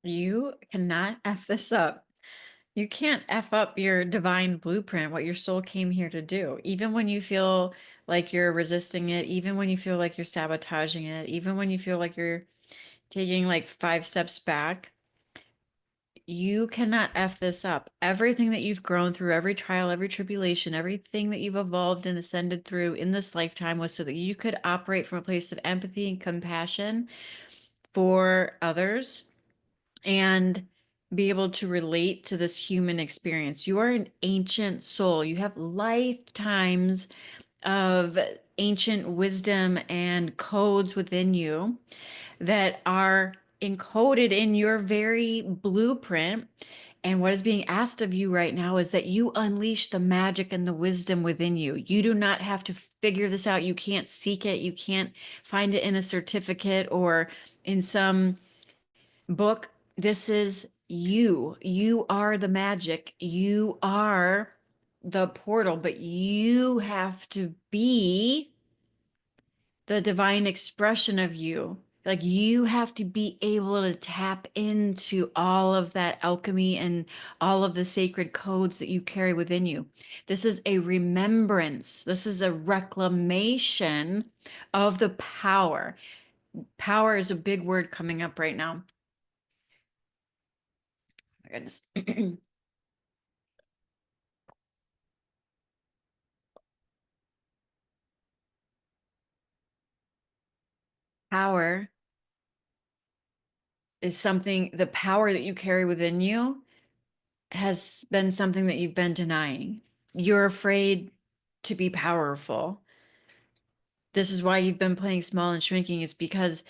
You cannot F this up. You can't F up your divine blueprint, what your soul came here to do. Even when you feel like you're resisting it, even when you feel like you're sabotaging it, even when you feel like you're taking like 5 steps back, you cannot F this up. Everything that you've grown through, every trial, every tribulation, everything that you've evolved and ascended through in this lifetime was so that you could operate from a place of empathy and compassion for others and be able to relate to this human experience. You are an ancient soul. You have lifetimes of ancient wisdom and codes within you that are encoded in your very blueprint. And what is being asked of you right now is that you unleash the magic and the wisdom within you. You do not have to figure this out. You can't seek it. You can't find it in a certificate or in some book. This is you. You are the magic. You are the portal, but you have to be the divine expression of you. Like you have to be able to tap into all of that alchemy and all of the sacred codes that you carry within you. This is a remembrance. This is a reclamation of the power. Power is a big word coming up right now. Oh my goodness. Power is something, the power that you carry within you has been something that you've been denying. You're afraid to be powerful. This is why you've been playing small and shrinking. It's because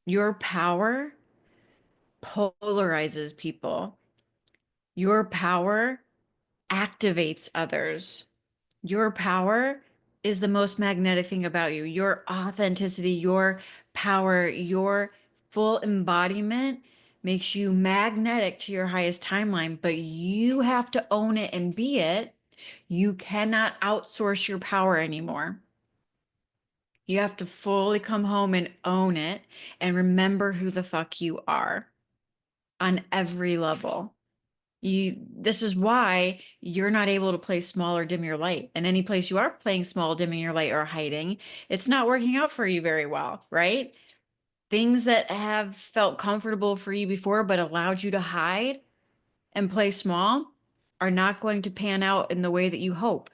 your power polarizes people. Your power activates others. Your power is the most magnetic thing about you. Your authenticity, your power, your full embodiment makes you magnetic to your highest timeline, but you have to own it and be it. You cannot outsource your power anymore. You have to fully come home and own it and remember who the fuck you are on every level. This is why you're not able to play small or dim your light. And any place you are playing small, dimming your light, or hiding, it's not working out for you very well, right? Things that have felt comfortable for you before but allowed you to hide and play small are not going to pan out in the way that you hope.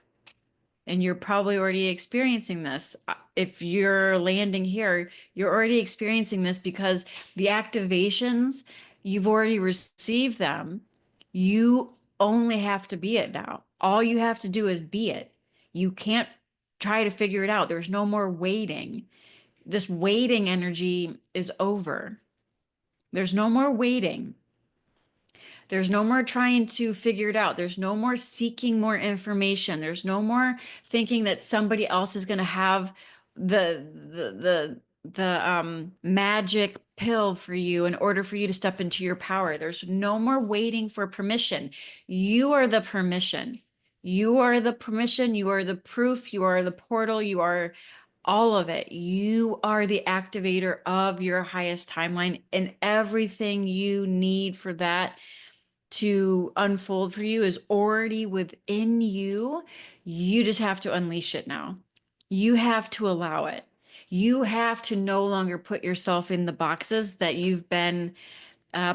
And you're probably already experiencing this. If you're landing here, you're already experiencing this because the activations, you've already received them. You only have to be it now. All you have to do is be it. You can't try to figure it out. There's no more waiting. This waiting energy is over. There's no more waiting. There's no more trying to figure it out. There's no more seeking more information. There's no more thinking that somebody else is going to have the magic pill for you in order for you to step into your power. There's no more waiting for permission. You are the permission. You are the permission. You are the proof. You are the portal. You are all of it. You are the activator of your highest timeline, and everything you need for that to unfold for you is already within you. You just have to unleash it now. You have to allow it. You have to no longer put yourself in the boxes that you've been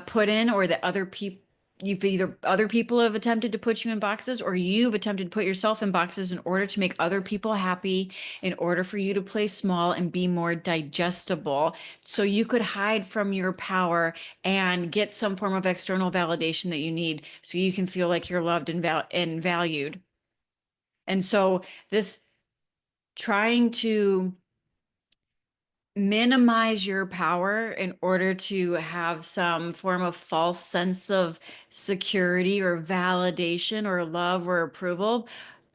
put in, or that other people, you've either other people have attempted to put you in boxes, or you've attempted to put yourself in boxes in order to make other people happy, in order for you to play small and be more digestible, so you could hide from your power and get some form of external validation that you need so you can feel like you're loved and valued. And so this trying to minimize your power in order to have some form of false sense of security or validation or love or approval,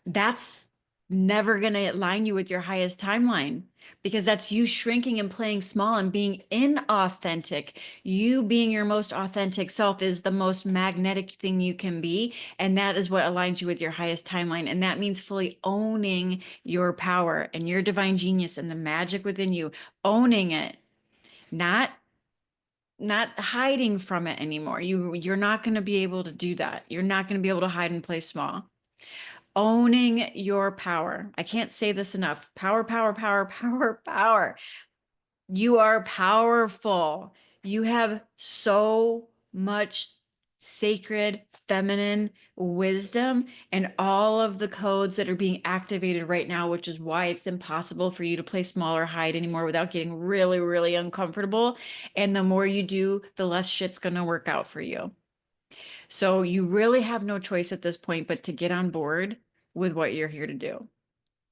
that's never going to align you with your highest timeline, because that's you shrinking and playing small and being inauthentic. You being your most authentic self is the most magnetic thing you can be. And that is what aligns you with your highest timeline. And that means fully owning your power and your divine genius and the magic within you, owning it, not not hiding from it anymore. You're not going to be able to do that. You're not going to be able to hide and play small. Owning your power. I can't say this enough. Power, power, power, power, power. You are powerful. You have so much sacred feminine wisdom and all of the codes that are being activated right now, which is why it's impossible for you to play small or hide anymore without getting really, really uncomfortable. And the more you do, the less shit's going to work out for you. So you really have no choice at this point but to get on board with what you're here to do,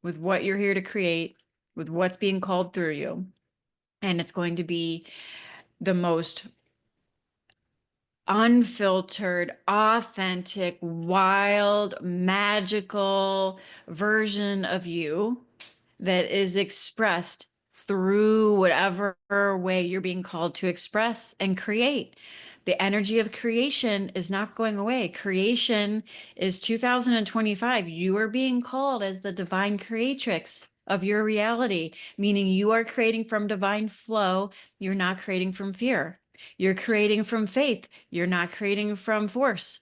with what you're here to create, with what's being called through you. And it's going to be the most unfiltered, authentic, wild, magical version of you that is expressed through whatever way you're being called to express and create. The energy of creation is not going away. Creation is 2025. You are being called as the divine creatrix of your reality, meaning you are creating from divine flow. You're not creating from fear. You're creating from faith. You're not creating from force.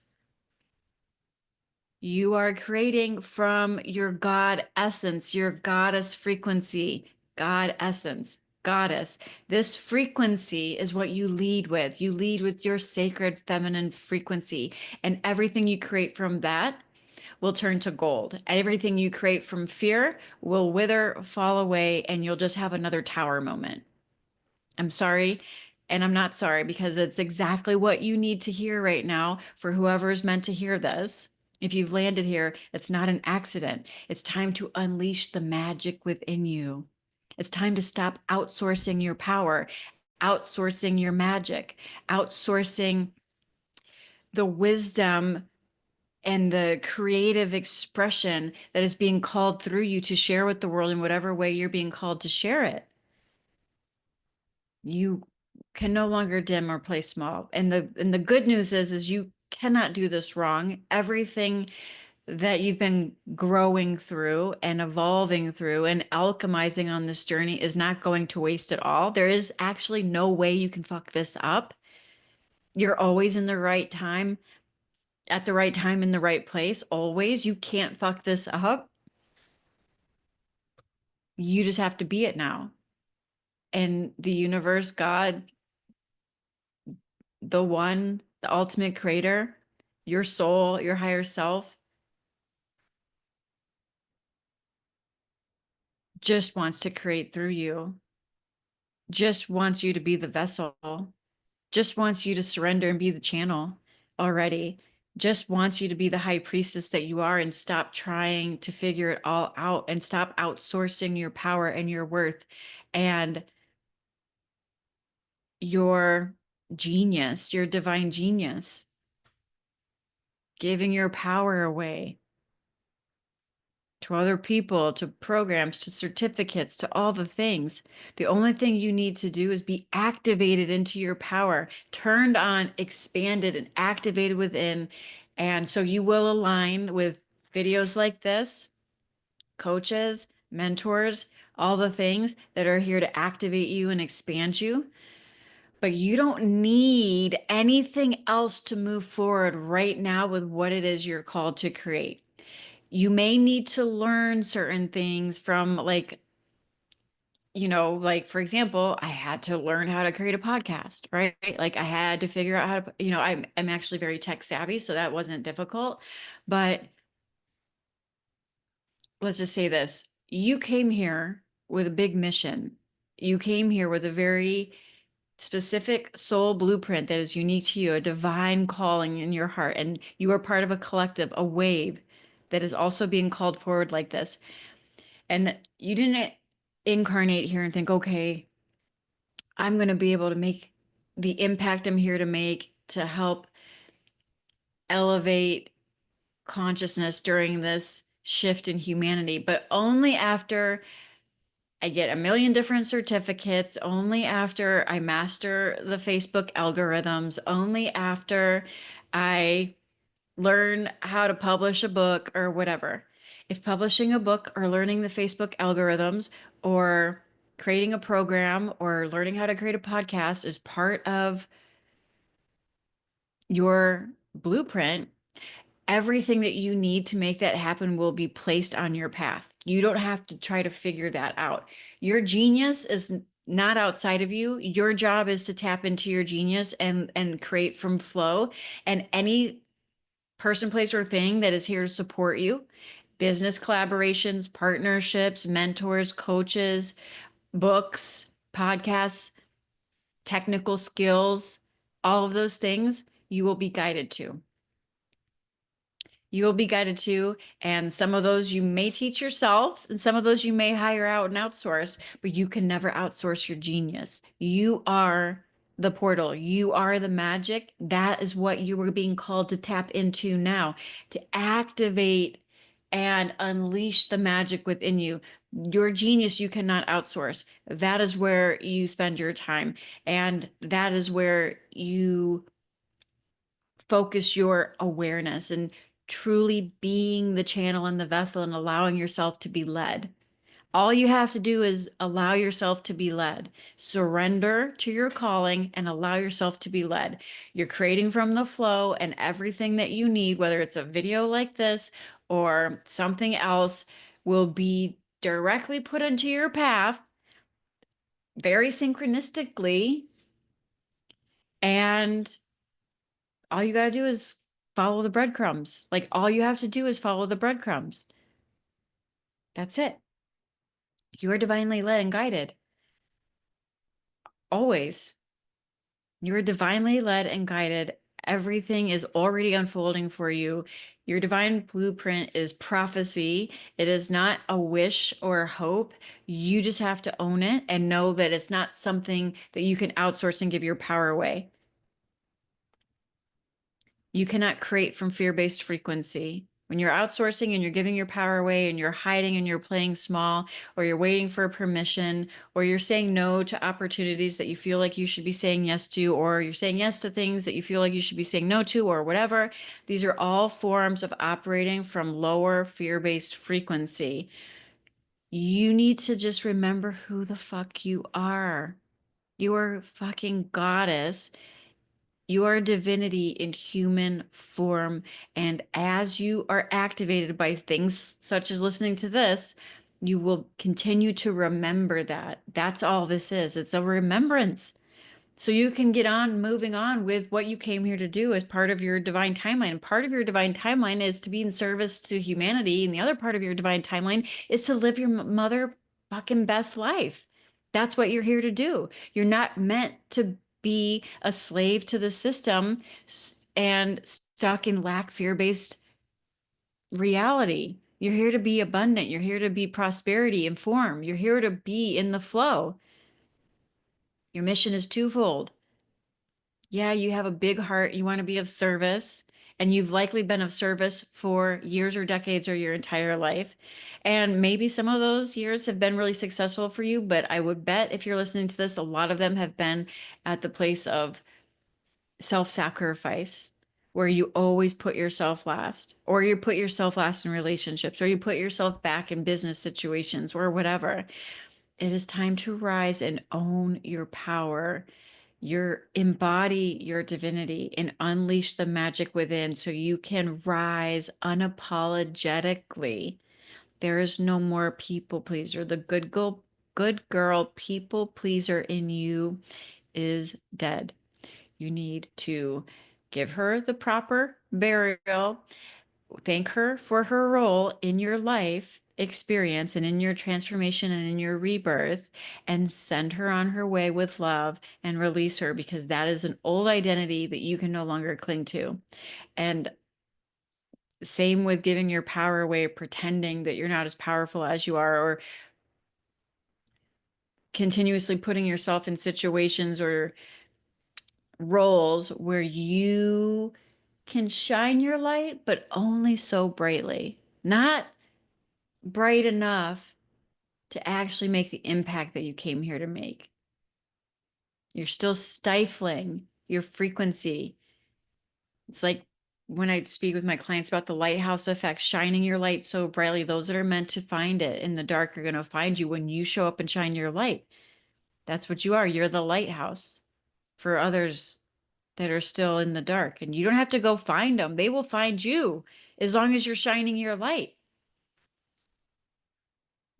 You are creating from your God essence, your goddess frequency, God essence, goddess. This frequency is what you lead with. You lead with your sacred feminine frequency, and everything you create from that will turn to gold. Everything you create from fear will wither, fall away, and you'll just have another tower moment. I'm sorry. And I'm not sorry because it's exactly what you need to hear right now for whoever's meant to hear this. If you've landed here, it's not an accident. It's time to unleash the magic within you. It's time to stop outsourcing your power, outsourcing your magic, outsourcing the wisdom and the creative expression that is being called through you to share with the world in whatever way you're being called to share it. You can no longer dim or play small. And the good news is you cannot do this wrong. Everything that you've been growing through and evolving through and alchemizing on this journey is not going to waste at all. There is actually no way you can fuck this up. You're always in the right time, at the right time in the right place. Always. You can't fuck this up. You just have to be it now. And the universe, God, the one, the ultimate creator, your soul, your higher self, just wants to create through you, just wants you to be the vessel, just wants you to surrender and be the channel already, just wants you to be the high priestess that you are and stop trying to figure it all out and stop outsourcing your power and your worth and your genius, your divine genius, giving your power away to other people, to programs, to certificates, to all the things. The only thing you need to do is be activated into your power, turned on, expanded, and activated within. And so you will align with videos like this, coaches, mentors, all the things that are here to activate you and expand you. But you don't need anything else to move forward right now with what it is you're called to create. You may need to learn certain things from like, like for example, I had to learn how to create a podcast, right? Like I had to figure out how to, I'm actually very tech savvy, so that wasn't difficult. But let's just say this. You came here with a big mission. You came here with a very specific soul blueprint that is unique to you, a divine calling in your heart, and you are part of a collective, a wave that is also being called forward like this. And you didn't incarnate here and think, okay, I'm going to be able to make the impact I'm here to make to help elevate consciousness during this shift in humanity, but only after I get a million different certificates, only after I master the Facebook algorithms, only after I learn how to publish a book or whatever. If publishing a book or learning the Facebook algorithms or creating a program or learning how to create a podcast is part of your blueprint, everything that you need to make that happen will be placed on your path. You don't have to try to figure that out. Your genius is not outside of you. Your job is to tap into your genius and create from flow. And any person, place, or thing that is here to support you, business collaborations, partnerships, mentors, coaches, books, podcasts, technical skills, all of those things you will be guided to. You will be guided to, and some of those you may teach yourself, and some of those you may hire out and outsource, but you can never outsource your genius. You are the portal. You are the magic. That is what you were being called to tap into now, to activate and unleash the magic within you. Your genius you cannot outsource. That is where you spend your time, and that is where you focus your awareness and truly being the channel and the vessel and allowing yourself to be led. All you have to do is allow yourself to be led. Surrender to your calling and allow yourself to be led. You're creating from the flow, and everything that you need, whether it's a video like this or something else, will be directly put into your path very synchronistically. And all you got to do is follow the breadcrumbs. Like, all you have to do is follow the breadcrumbs. That's it. You are divinely led and guided. Always. You are divinely led and guided. Everything is already unfolding for you. Your divine blueprint is prophecy. It is not a wish or a hope. You just have to own it and know that it's not something that you can outsource and give your power away. You cannot create from fear-based frequency. When you're outsourcing and you're giving your power away and you're hiding and you're playing small, or you're waiting for permission, or you're saying no to opportunities that you feel like you should be saying yes to, or you're saying yes to things that you feel like you should be saying no to, or whatever, these are all forms of operating from lower fear-based frequency. You need to just remember who the fuck you are. You are a fucking goddess. You are a divinity in human form. And as you are activated by things such as listening to this, you will continue to remember that. That's all this is. It's a remembrance. So you can get on moving on with what you came here to do as part of your divine timeline. Part of your divine timeline is to be in service to humanity. And the other part of your divine timeline is to live your mother fucking best life. That's what you're here to do. You're not meant to be a slave to the system and stuck in lack, fear-based reality. You're here to be abundant. You're here to be prosperity informed. You're here to be in the flow. Your mission is twofold. Yeah, you have a big heart. You want to be of service, and you've likely been of service for years or decades or your entire life. And maybe some of those years have been really successful for you, but I would bet if you're listening to this, a lot of them have been at the place of self-sacrifice, where you always put yourself last, or you put yourself last in relationships, or you put yourself back in business situations or whatever. It is time to rise and own your power, embody your divinity and unleash the magic within so you can rise unapologetically. There is no more people pleaser. The good girl people pleaser in you is dead. You need to give her the proper burial, thank her for her role in your life experience and in your transformation and in your rebirth, and send her on her way with love and release her, because that is an old identity that you can no longer cling to. And same with giving your power away, pretending that you're not as powerful as you are, or continuously putting yourself in situations or roles where you can shine your light, but only so brightly, not bright enough to actually make the impact that you came here to make. You're still stifling your frequency. It's like when I speak with my clients about the lighthouse effect, shining your light so brightly, those that are meant to find it in the dark are going to find you when you show up and shine your light. That's what you are. You're the lighthouse for others that are still in the dark. And you don't have to go find them. They will find you as long as you're shining your light.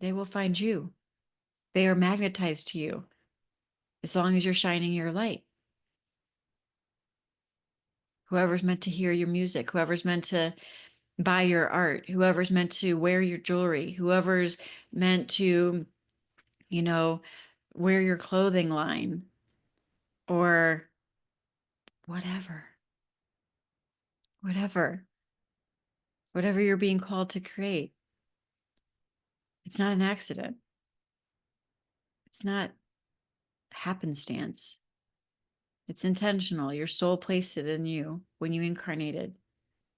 They will find you. They are magnetized to you as long as you're shining your light. Whoever's meant to hear your music, whoever's meant to buy your art, whoever's meant to wear your jewelry, whoever's meant to, you know, wear your clothing line or whatever, whatever, whatever you're being called to create. It's not an accident. It's not happenstance. It's intentional. Your soul placed it in you when you incarnated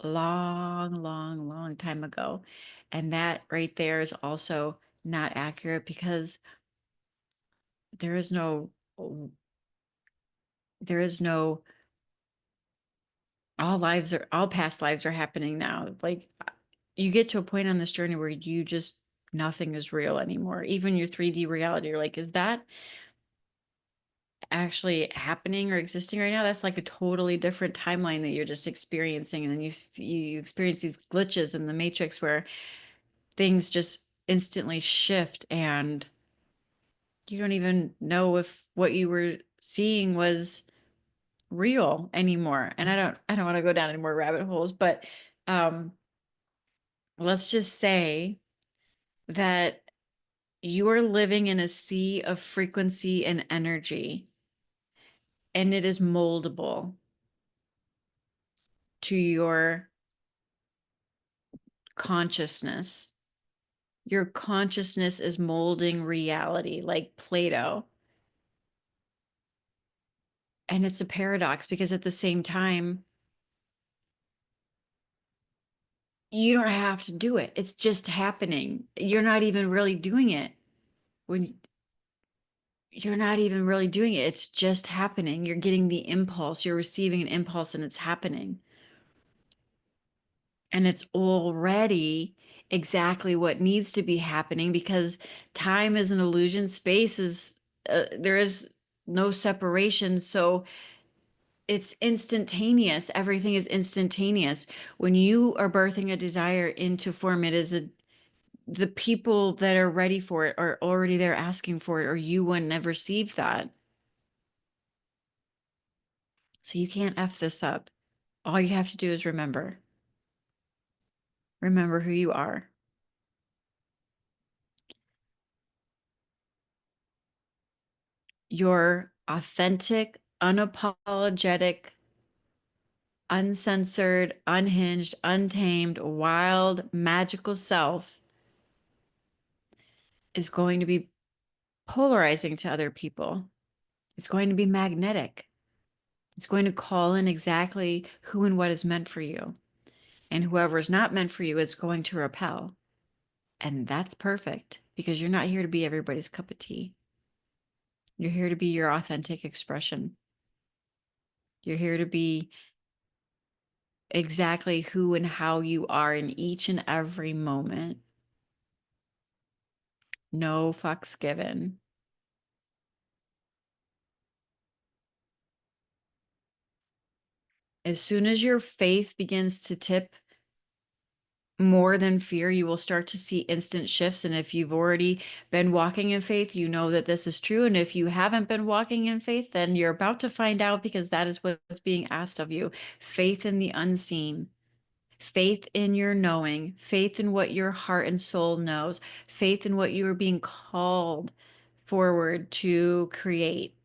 long, long, long time ago. And that right there is also not accurate because there is no, there is no, all past lives are happening now. Like you get to a point on this journey where you just, nothing is real anymore. Even your 3D reality, you're like, is that actually happening or existing right now? That's like a totally different timeline that you're just experiencing. And then you experience these glitches in the matrix where things just instantly shift and you don't even know if what you were seeing was real anymore. And I don't want to go down any more rabbit holes, but um let's just say that you are living in a sea of frequency and energy, and it is moldable to your consciousness. Your consciousness is molding reality like Play-Doh. And it's a paradox because at the same time, you don't have to do it. It's just happening. You're not even really doing it. When you're not even really doing it, it's just happening. You're getting the impulse, you're receiving an impulse, and it's happening. And it's already exactly what needs to be happening because time is an illusion, space is, there is no separation. So it's instantaneous. Everything is instantaneous. When you are birthing a desire into form, it is the people that are ready for it are already there asking for it, or you wouldn't have received that. So you can't F this up. All you have to do is remember. Remember who you are. Your authentic, unapologetic, uncensored, unhinged, untamed, wild, magical self is going to be polarizing to other people. It's going to be magnetic. It's going to call in exactly who and what is meant for you. And whoever is not meant for you, it's going to repel. And that's perfect because you're not here to be everybody's cup of tea. You're here to be your authentic expression. You're here to be exactly who and how you are in each and every moment. No fucks given. As soon as your faith begins to tip more than fear, you will start to see instant shifts. And if you've already been walking in faith, you know that this is true. And if you haven't been walking in faith, then you're about to find out because that is what's being asked of you. Faith in the unseen, faith in your knowing, faith in what your heart and soul knows, faith in what you are being called forward to create.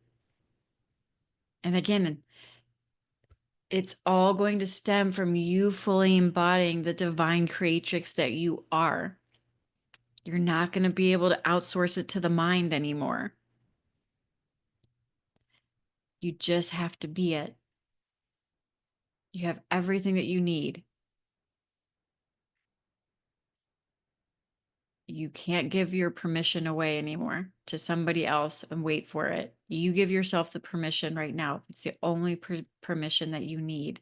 And again, it's all going to stem from you fully embodying the divine creatrix that you are. You're not going to be able to outsource it to the mind anymore. You just have to be it. You have everything that you need. You can't give your permission away anymore to somebody else and wait for it. You give yourself the permission right now. It's the only permission that you need.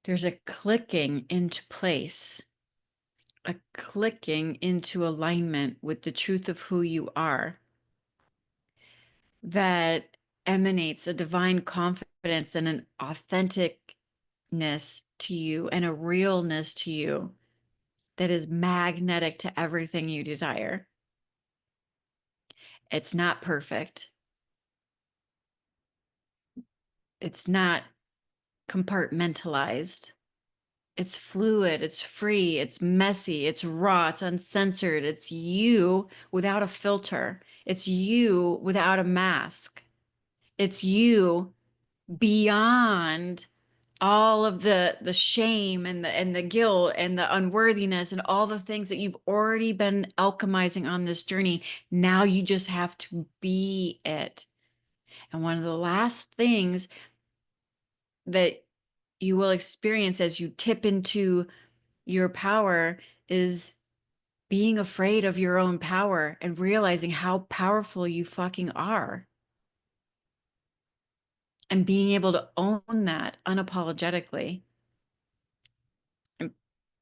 There's a clicking into place, a clicking into alignment with the truth of who you are that emanates a divine confidence and an authenticness to you and a realness to you that is magnetic to everything you desire. It's not perfect. It's not compartmentalized. It's fluid, it's free, it's messy, it's raw, it's uncensored. It's you without a filter. It's you without a mask. It's you beyond all of the shame and the guilt and the unworthiness and all the things that you've already been alchemizing on this journey. Now you just have to be it. And one of the last things that you will experience as you tip into your power is being afraid of your own power and realizing how powerful you fucking are and being able to own that unapologetically and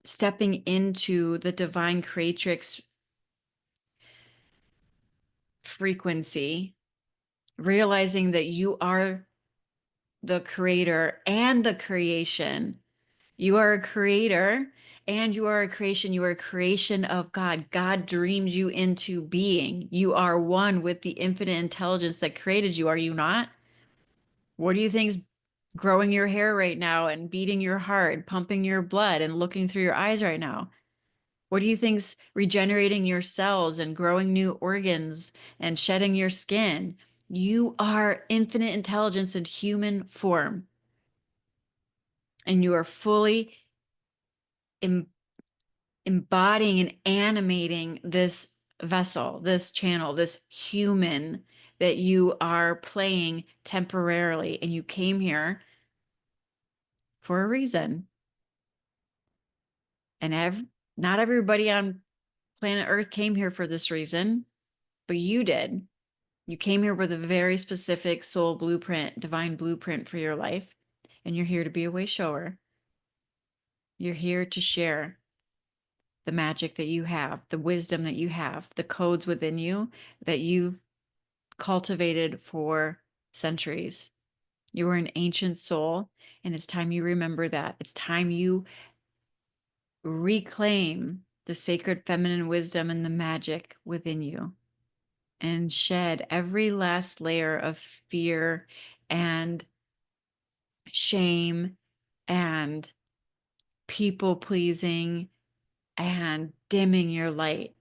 stepping into the divine creatrix frequency, realizing that you are the creator and the creation. You are a creator and you are a creation. You are a creation of God. God dreamed you into being. You are one with the infinite intelligence that created you. Are you not? What do you think's growing your hair right now and beating your heart, pumping your blood and looking through your eyes right now? What do you think's regenerating your cells and growing new organs and shedding your skin? You are infinite intelligence in human form, and you are fully embodying and animating this vessel, this channel, this human that you are playing temporarily. And you came here for a reason. And not everybody on planet Earth came here for this reason, but you did. You came here with a very specific soul blueprint, divine blueprint for your life. And you're here to be a way shower. You're here to share the magic that you have, the wisdom that you have, the codes within you that you've cultivated for centuries. You are an ancient soul, and it's time you remember that. It's time you reclaim the sacred feminine wisdom and the magic within you and shed every last layer of fear and shame and people pleasing and dimming your light.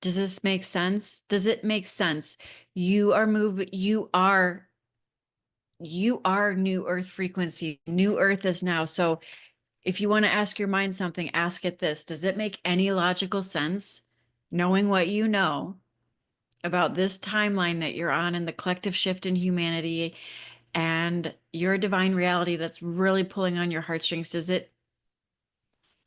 Does this make sense? Does it make sense? You are new earth frequency. New earth is now. So if you want to ask your mind something, ask it this. Does it make any logical sense, knowing what you know about this timeline that you're on and the collective shift in humanity and your divine reality that's really pulling on your heartstrings? Does it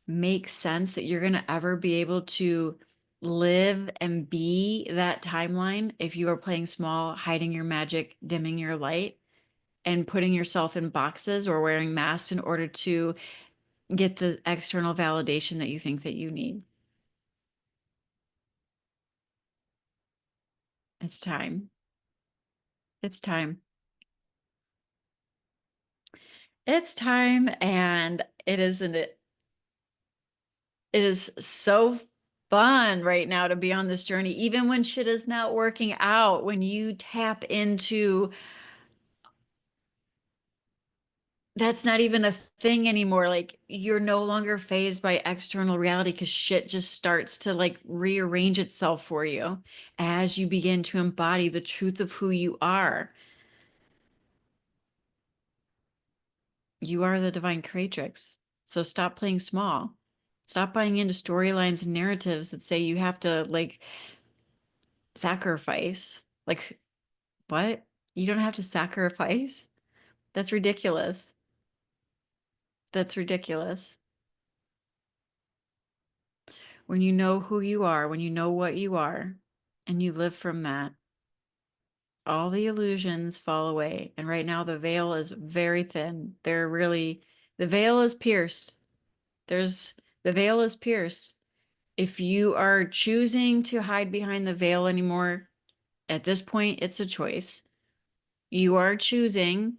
make sense that you're going to ever be able to live and be that timeline if you are playing small, hiding your magic, dimming your light, and putting yourself in boxes or wearing masks in order to get the external validation that you think that you need? It's time. It's time. It's time. And it is so fun right now to be on this journey, even when shit is not working out, when you tap into that's not even a thing anymore. Like you're no longer fazed by external reality because shit just starts to like rearrange itself for you as you begin to embody the truth of who you are. You are the divine creatrix. So stop playing small. Stop buying into storylines and narratives that say you have to like sacrifice. Like, what? You don't have to sacrifice? That's ridiculous. That's ridiculous. When you know who you are, when you know what you are, and you live from that, all the illusions fall away. And right now, the veil is very thin. The veil is pierced. The veil is pierced. If you are choosing to hide behind the veil anymore, at this point, it's a choice. You are choosing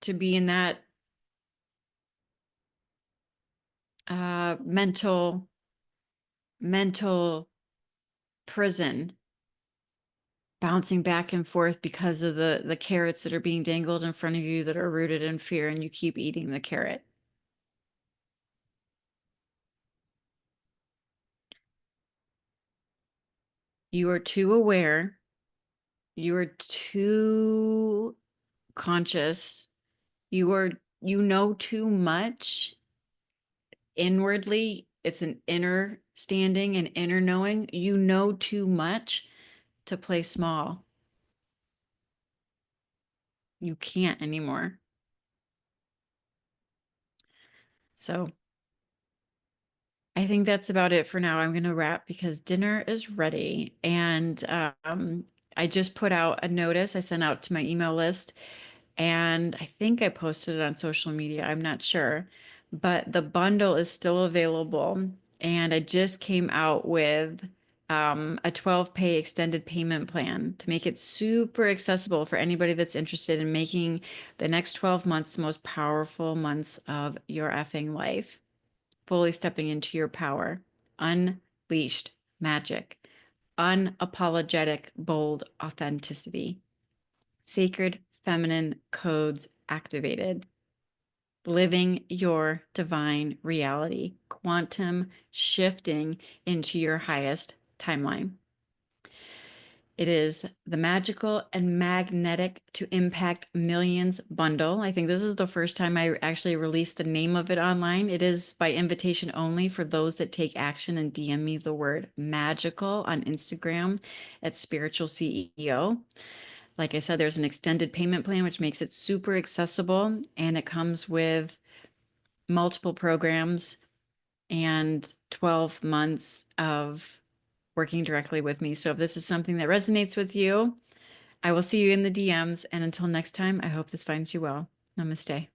to be in that mental prison, bouncing back and forth because of the carrots that are being dangled in front of you that are rooted in fear, and you keep eating the carrot. You are too aware. You are too conscious. You know too much inwardly. It's an inner standing and inner knowing. You know too much to play small. You can't anymore. So I think that's about it for now. I'm going to wrap because dinner is ready. And I just put out a notice I sent out to my email list, and I think I posted it on social media. I'm not sure, but the bundle is still available. And I just came out with a 12 pay extended payment plan to make it super accessible for anybody that's interested in making the next 12 months the most powerful months of your effing life, fully stepping into your power, unleashed magic, unapologetic, bold authenticity, sacred feminine codes activated, living your divine reality, quantum shifting into your highest timeline. It is the Magical and Magnetic to Impact Millions bundle. I think this is the first time I actually released the name of it online. It is by invitation only for those that take action and DM me the word magical on Instagram at Spiritual CEO. Like I said, there's an extended payment plan, which makes it super accessible, and it comes with multiple programs and 12 months of working directly with me. So if this is something that resonates with you, I will see you in the DMs. And until next time, I hope this finds you well. Namaste.